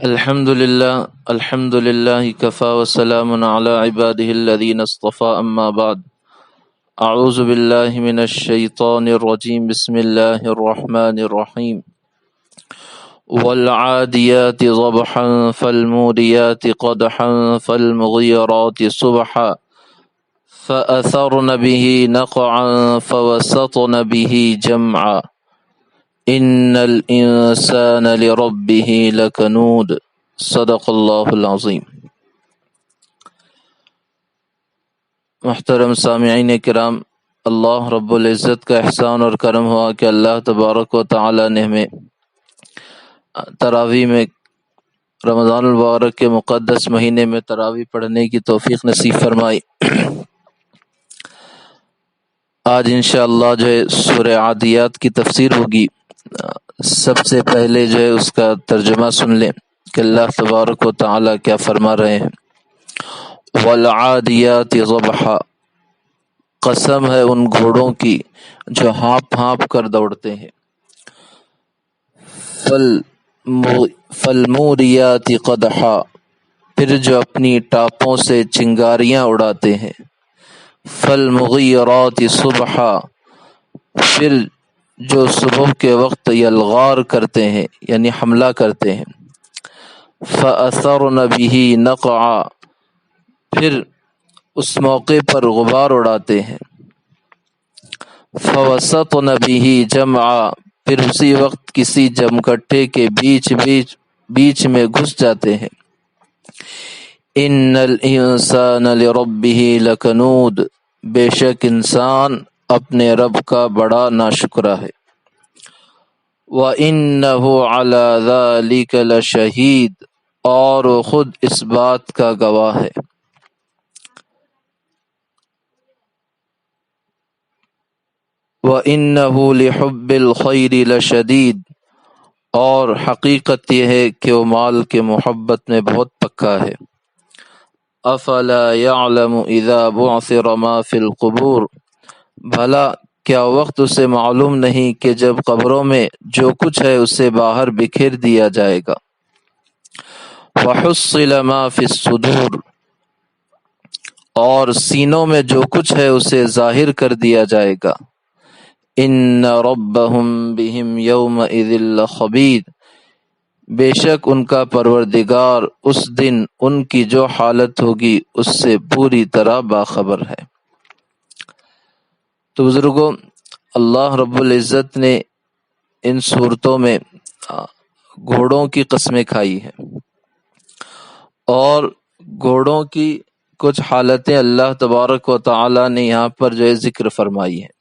الحمد لله كفى وسلام على عباده الذين اصطفى أما بعد. أعوذ بالله من الشيطان الرجيم. بسم الله الرحمن الرحيم. والعاديات ضبحا فالموريات قدحا فالمغيرات صبحا فأثرن به نقعا فوسطن به جمعا ان الانسان لربه لکنود. صدق اللہ العظیم. محترم سامعین کرام، اللہ رب العزت کا احسان اور کرم ہوا کہ اللہ تبارک و تعالی نے ہمیں تراویح میں رمضان المبارک کے مقدس مہینے میں تراویح پڑھنے کی توفیق نصیب فرمائی. آج انشاءاللہ جو ہے سورہ عادیات کی تفسیر ہوگی. سب سے پہلے جو ہے اس کا ترجمہ سن لیں کہ اللہ تبارک و تعالی کیا فرما رہے ہیں. والعادیات ضبحا، قسم ہے ان گھوڑوں کی جو ہانپ ہانپ کر دوڑتے ہیں. فالموریات قدحا، پھر جو اپنی ٹاپوں سے چنگاریاں اڑاتے ہیں. فالمغیرات صبحا، پھر جو صبح کے وقت یلغار کرتے ہیں یعنی حملہ کرتے ہیں. فأثرن به نقعا، پھر اس موقع پر غبار اڑاتے ہیں. فوسطن به جمعا، پھر اسی وقت کسی جمکٹے کے بیچ میں گھس جاتے ہیں. ان الانسان لربه لکنود، بے شک انسان اپنے رب کا بڑا ناشکرا ہے. وَإِنَّهُ عَلَى ذَلِكَ لَشَهِيدٌ، اور وہ خود اس بات کا گواہ ہے. وَإِنَّهُ لِحُبِّ الْخَيْرِ لَشَدِيدٌ، اور حقیقت یہ ہے کہ وہ مال کے محبت میں بہت پکا ہے. أَفَلَا يَعْلَمُ إِذَا بُعْثِرَ مَا فِي الْقُبُورِ، بھلا کیا وقت اسے معلوم نہیں کہ جب قبروں میں جو کچھ ہے اسے باہر بکھیر دیا جائے گا. وَحُصِّلَ مَا فِي الصُّدُورِ، اور سینوں میں جو کچھ ہے اسے ظاہر کر دیا جائے گا. إِنَّ رَبَّهُمْ بِهِمْ يَوْمَئِذٍ لَخَبِيرٌ، بے شک ان کا پروردگار اس دن ان کی جو حالت ہوگی اس سے پوری طرح باخبر ہے. تو بزرگوں، اللہ رب العزت نے ان صورتوں میں گھوڑوں کی قسمیں کھائی ہیں، اور گھوڑوں کی کچھ حالتیں اللہ تبارک و تعالی نے یہاں پر جو ہے ذکر فرمائی ہیں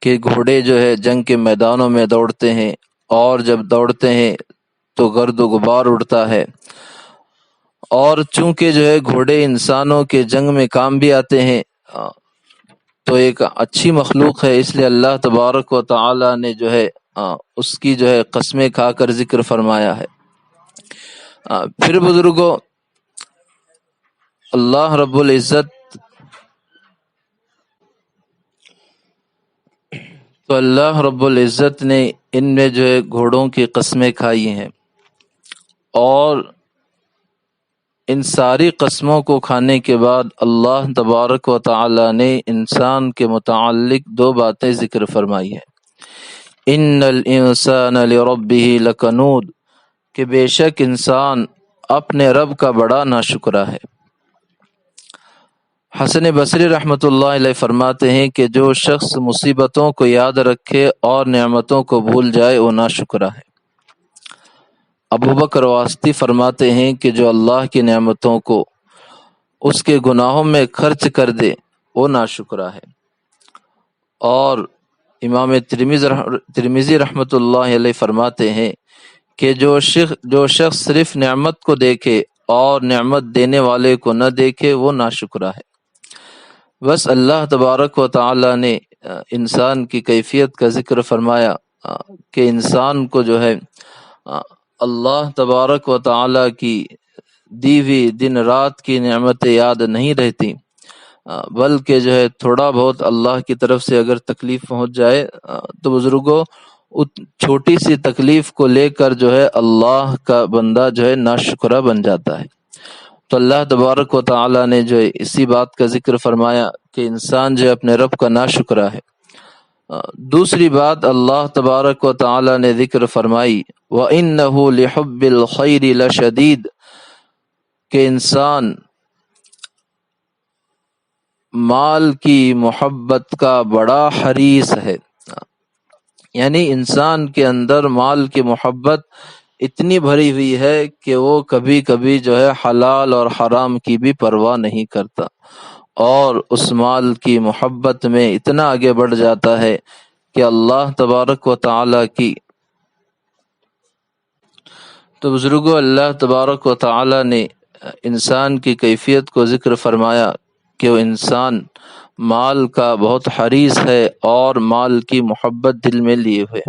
کہ گھوڑے جو ہے جنگ کے میدانوں میں دوڑتے ہیں، اور جب دوڑتے ہیں تو گرد و غبار اڑتا ہے. اور چونکہ جو ہے گھوڑے انسانوں کے جنگ میں کام بھی آتے ہیں تو ایک اچھی مخلوق ہے، اس لیے اللہ تبارک و تعالی نے جو ہے اس کی جو ہے قسمیں کھا کر ذکر فرمایا ہے. پھر بزرگوں، اللہ رب العزت نے ان میں جو ہے گھوڑوں کی قسمیں کھائی ہیں، اور ان ساری قسموں کو کھانے کے بعد اللہ تبارک و تعالی نے انسان کے متعلق دو باتیں ذکر فرمائی ہیں. ان الانسان لربه لکنود، کہ بے شک انسان اپنے رب کا بڑا ناشکرا ہے. حسن بصری رحمۃ اللہ علیہ فرماتے ہیں کہ جو شخص مصیبتوں کو یاد رکھے اور نعمتوں کو بھول جائے وہ ناشکرا ہے. ابو بکر واسطی فرماتے ہیں کہ جو اللہ کی نعمتوں کو اس کے گناہوں میں خرچ کر دے وہ ناشکرا ہے. اور امام ترمذی رحمۃ اللہ علیہ فرماتے ہیں کہ جو شخص صرف نعمت کو دیکھے اور نعمت دینے والے کو نہ دیکھے وہ ناشکرا ہے. بس اللہ تبارک و تعالی نے انسان کی کیفیت کا ذکر فرمایا کہ انسان کو جو ہے اللہ تبارک و تعالی کی دی ہوئی دن رات کی نعمتیں یاد نہیں رہتی، بلکہ جو ہے تھوڑا بہت اللہ کی طرف سے اگر تکلیف پہنچ جائے تو بزرگوں چھوٹی سی تکلیف کو لے کر جو ہے اللہ کا بندہ جو ہے ناشکرہ بن جاتا ہے۔ تو اللہ تبارک و تعالی نے جو ہے اسی بات کا ذکر فرمایا کہ انسان جو ہے اپنے رب کا ناشکرہ ہے۔ دوسری بات اللہ تبارک و تعالی نے ذکر فرمائی وَإِنَّهُ لِحُبِّ الْخَيْرِ لَشَدِيدٌ، کہ انسان مال کی محبت کا بڑا حریص ہے، یعنی انسان کے اندر مال کی محبت اتنی بھری ہوئی ہے کہ وہ کبھی کبھی جو ہے حلال اور حرام کی بھی پرواہ نہیں کرتا، اور اس مال کی محبت میں اتنا آگے بڑھ جاتا ہے کہ اللہ تبارک و تعالی کی تو بزرگوں اللہ تبارک و تعالی نے انسان کی کیفیت کو ذکر فرمایا کہ وہ انسان مال کا بہت حریص ہے اور مال کی محبت دل میں لیے ہوئے۔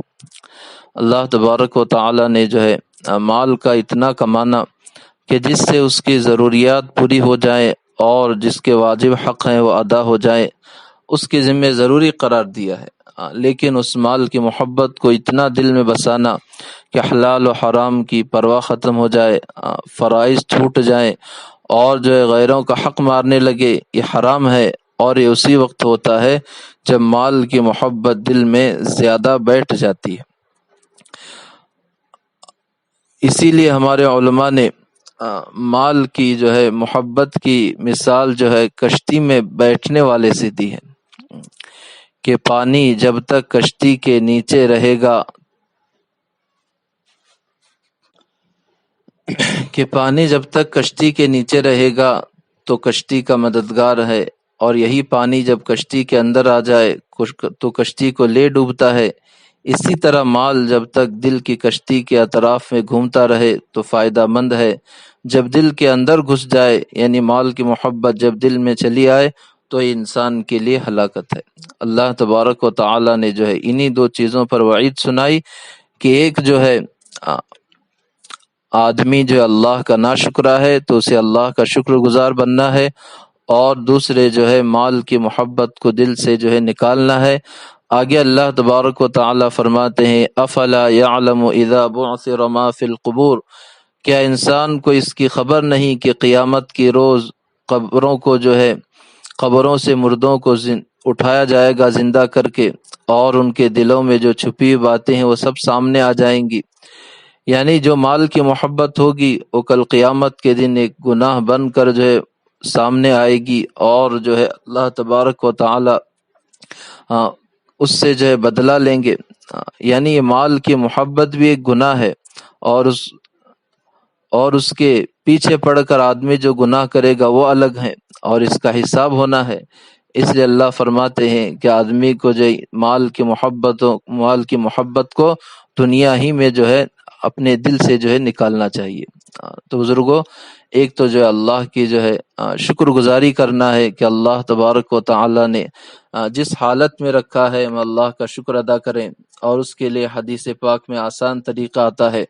اللہ تبارک و تعالی نے جو ہے مال کا اتنا کمانا کہ جس سے اس کی ضروریات پوری ہو جائیں اور جس کے واجب حق ہیں وہ ادا ہو جائیں، اس کے ذمہ ضروری قرار دیا ہے، لیکن اس مال کی محبت کو اتنا دل میں بسانا کہ حلال و حرام کی پرواہ ختم ہو جائے، فرائض چھوٹ جائیں اور جو ہے غیروں کا حق مارنے لگے، یہ حرام ہے۔ اور یہ اسی وقت ہوتا ہے جب مال کی محبت دل میں زیادہ بیٹھ جاتی ہے۔ اسی لیے ہمارے علماء نے مال کی جو ہے محبت کی مثال جو ہے کشتی میں بیٹھنے والے سے دی ہے کہ پانی جب تک کشتی کے نیچے رہے گا کشتی کے نیچے رہے گا تو کشتی کا مددگار ہے، اور یہی پانی جب کشتی کے اندر آ جائے تو کشتی کو لے ڈوبتا ہے۔ اسی طرح مال جب تک دل کی کشتی کے اطراف میں گھومتا رہے تو فائدہ مند ہے، جب دل کے اندر گھس جائے یعنی مال کی محبت جب دل میں چلی آئے تو یہ انسان کے لیے ہلاکت ہے۔ اللہ تبارک و تعالی نے جو ہے انہی دو چیزوں پر وعید سنائی کہ ایک جو ہے آدمی جو اللہ کا ناشکرہ ہے تو اسے اللہ کا شکر گزار بننا ہے، اور دوسرے جو ہے مال کی محبت کو دل سے جو ہے نکالنا ہے۔ آگے اللہ تبارک و تعالی فرماتے ہیں افلا یعلم اذا بعثر ما فی القبور، کیا انسان کو اس کی خبر نہیں کہ قیامت کی روز قبروں کو جو ہے قبروں سے مردوں کو اٹھایا جائے گا زندہ کر کے، اور ان کے دلوں میں جو چھپی ہوئی باتیں ہیں وہ سب سامنے آ جائیں گی۔ یعنی جو مال کی محبت ہوگی وہ کل قیامت کے دن ایک گناہ بن کر جو ہے سامنے آئے گی، اور جو ہے اللہ تبارک و تعالی اس سے جو ہے بدلہ لیں گے۔ یعنی یہ مال کی محبت بھی ایک گناہ ہے، اور اس کے پیچھے پڑ کر آدمی جو گناہ کرے گا وہ الگ ہے، اور اس کا حساب ہونا ہے۔ اس لیے اللہ فرماتے ہیں کہ آدمی کو جو مال کی محبت کو دنیا ہی میں جو ہے اپنے دل سے جو ہے نکالنا چاہیے۔ تو بزرگوں، ایک تو جو ہے اللہ کی جو ہے شکر گزاری کرنا ہے کہ اللہ تبارک و تعالی نے جس حالت میں رکھا ہے ہم اللہ کا شکر ادا کریں، اور اس کے لیے حدیث پاک میں آسان طریقہ آتا ہے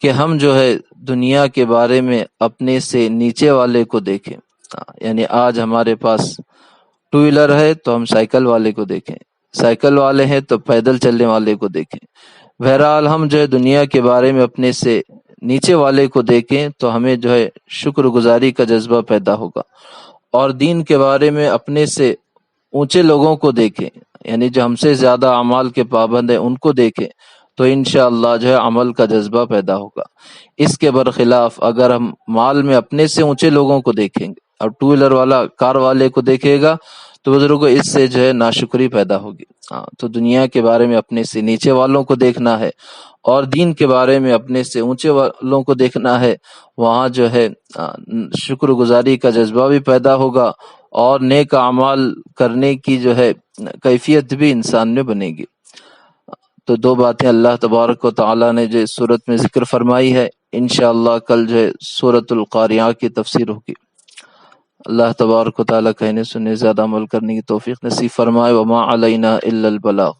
کہ ہم جو ہے دنیا کے بارے میں اپنے سے نیچے والے کو دیکھیں۔ یعنی آج ہمارے پاس ٹو ویلر ہے تو ہم سائیکل والے کو دیکھیں، سائیکل والے ہیں تو پیدل چلنے والے کو دیکھیں۔ بہرحال ہم جو ہے دنیا کے بارے میں اپنے سے نیچے والے کو دیکھیں تو ہمیں جو ہے شکر گزاری کا جذبہ پیدا ہوگا، اور دین کے بارے میں اپنے سے اونچے لوگوں کو دیکھیں، یعنی جو ہم سے زیادہ اعمال کے پابند ہیں ان کو دیکھیں تو انشاءاللہ جو ہے عمل کا جذبہ پیدا ہوگا۔ اس کے برخلاف اگر ہم مال میں اپنے سے اونچے لوگوں کو دیکھیں گے اور ٹو ویلر والا کار والے کو دیکھے گا تو بزرگوں اس سے جو ہے ناشکری پیدا ہوگی۔ تو دنیا کے بارے میں اپنے سے نیچے والوں کو دیکھنا ہے، اور دین کے بارے میں اپنے سے اونچے والوں کو دیکھنا ہے، وہاں جو ہے شکر گزاری کا جذبہ بھی پیدا ہوگا، اور نیک اعمال کرنے کی جو ہے کیفیت بھی انسان میں بنے گی۔ تو دو باتیں اللہ تبارک و تعالی نے جو سورت میں ذکر فرمائی ہے، انشاءاللہ کل جو ہے سورۃ القاریہ کی تفسیر ہوگی۔ اللہ تبارک و تعالی کہنے سننے زیادہ عمل کرنے کی توفیق نصیب فرمائے۔ وما علینا الا البلاغ۔